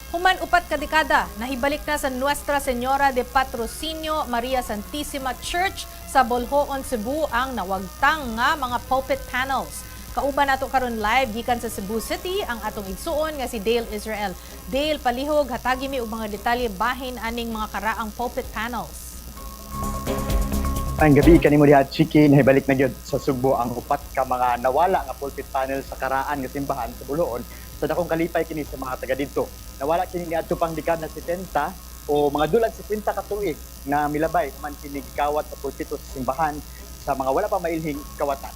Human upat ka dekada, nahibalik na sa Nuestra Señora de Patrocinio Maria Santissima Church sa Bolhoon, Cebu ang nawagtang nga mga pulpit panels. Kauban nato karon live gikan sa Cebu City ang atong igsuon nga si Dale Israel. Dale, palihog hatagi mi og mga detalye bahin aning mga karaang pulpit panels. Ang gabi kanimo diha Chiki, nahibalik na gyud sa Subo ang upat ka mga nawala nga pulpit panel sa karaan nga simbahan sa Bolhoon. Sa dakong kalipay kini sa mga taga didto. Nawala kini niadto pang dekada 70 o mga dulag 50 ka tuig na milabay man kini gikawat sa pulpito sa simbahan sa mga wala pa mailhing kawatan.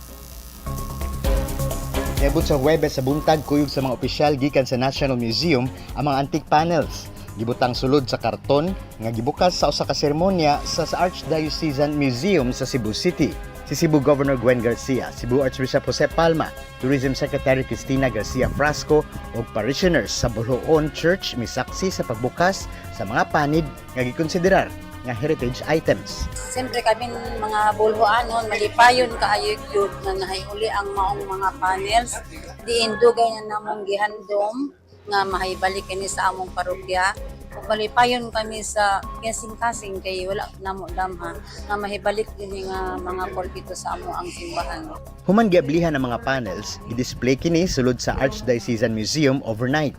Niabot sa Huwebes sa buntag kuyog sa mga opisyal gikan sa National Museum ang mga antique panels. Gibutang sulod sa karton nga gibukas sa usa ka seremonya sa Archdiocesan Museum sa Cebu City. Si Cebu Governor Gwen Garcia, Cebu Archbishop Jose Palma, Tourism Secretary Cristina Garcia Frasco ug parishioners sa Bolhoon Church misaksi sa pagbukas sa mga panid nga gikonsiderar nga heritage items. Siyempre kami mga Bolhoanon, malipayon kaayo yun na nahihuli ang maong mga panels. Diin dugay na namong gihandom nga mahibalik kini sa among parokya. Ug malipayon kami sa kasing-kasing kay wala namo damha nga mahibalik din nga mga pulpito sa amo ang simbahan. Human giablihan ang mga panels, i-display kini sulod sa Archdiocesan Museum overnight.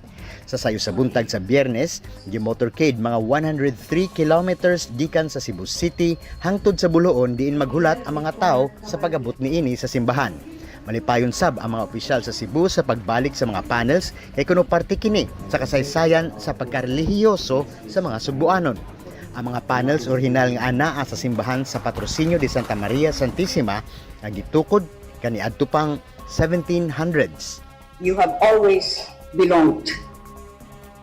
Sa sayo sa buntag sa Biyernes, gi-motorcade mga 103 kilometers gikan sa Cebu City hangtod sa Bolhoon diin maghulat ang mga tao sa pag-abot niini sa simbahan. Malipayon sab ang mga opisyal sa Cebu sa pagbalik sa mga panels kay kuno parte kini sa kasaysayan sa pagkarelihiyoso sa mga Cebuanon. Ang mga panels orihinal nga anaa sa simbahan sa Patrocinio de Santa Maria Santissima nga gitukod kaniadto pang 1700s. You have always belonged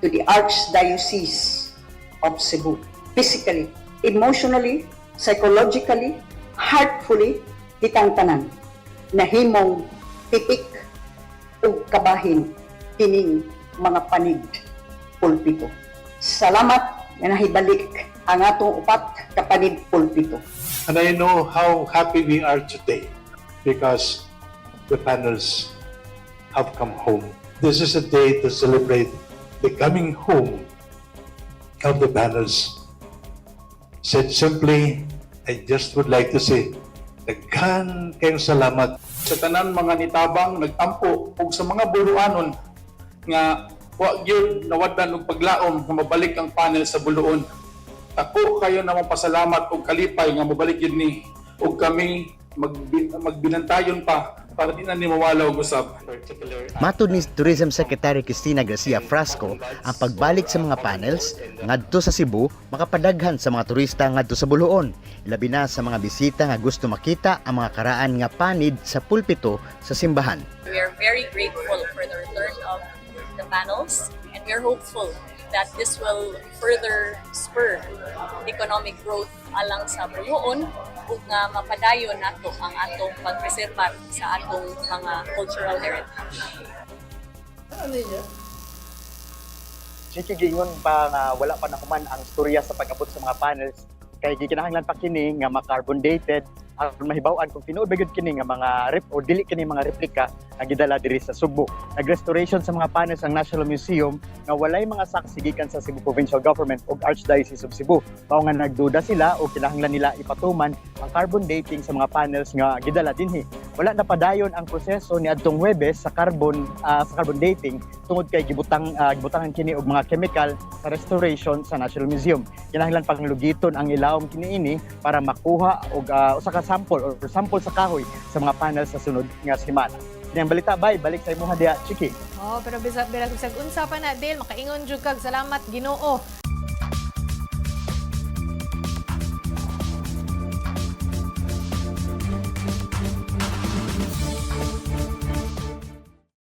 to the Archdiocese of Cebu, physically, emotionally, psychologically, heartfully, kitang tanan, na himong tipik ug kabahin kining mga panid pulpito. Salamat nga nahibalik ang atong upat ka panid pulpito. And I know how happy we are today because the panels have come home. This is a day to celebrate the coming home of the panels. Said simply, I just would like to say, daghan kayong salamat sa tanan mga nitabang nagtampo ug sa mga Bolhoanon nga wa gyud nawaddan og paglaom nga mabalik ang panel sa Bolhoon. Ako kayo namang pasalamat og kalipay nga mabalik gyud ni ug kami magbinantayon pa para di na ni mawala og usab. Matud ni Tourism Secretary Cristina Garcia Frasco, ang pagbalik sa mga panels ngadto sa Cebu makapadaghan sa mga turista ngadto sa Bolhoon. Labi na sa mga bisita nga gusto makita ang mga karaan nga panid sa pulpito sa simbahan. We are very grateful for the return of the panels and we are hopeful that this will further spur economic growth alang sa Bolhoon ug nga mapadayon nato ang atong pagpreserbar sa atong mga cultural heritage. Chiki, gingon pa nga wala pa nakuman ang storya sa pag-abot sa mga panels kay gikinahanglan pa kini nga ma-carbon dated aron mahibaw-an kung tinuod ba gyud kini nga mga o dili kini mga replika nga gidala diri sa Subo. Nag-restoration sa mga panels ang National Museum nga walay mga saksi gikan sa Cebu Provincial Government ug Archdiocese of Cebu. Mao nga nagduda sila o kinahanglan nila ipatuman ang carbon dating sa mga panels nga gidala dinhi. Wala na padayon ang proseso ni adtong Huwebes sa carbon dating tungod kay gibutangan kini og mga chemical sa restoration sa National Museum. Kinahanglan pang lugiton ang ilawom kiniini para makuha og usa ka sample sa kahoy sa mga panel sa sunod nga semana. Yang balita balik sa imuha diha Chiki. Pero bisag unsa pa na Dale, makaingon jud kag salamat Ginoo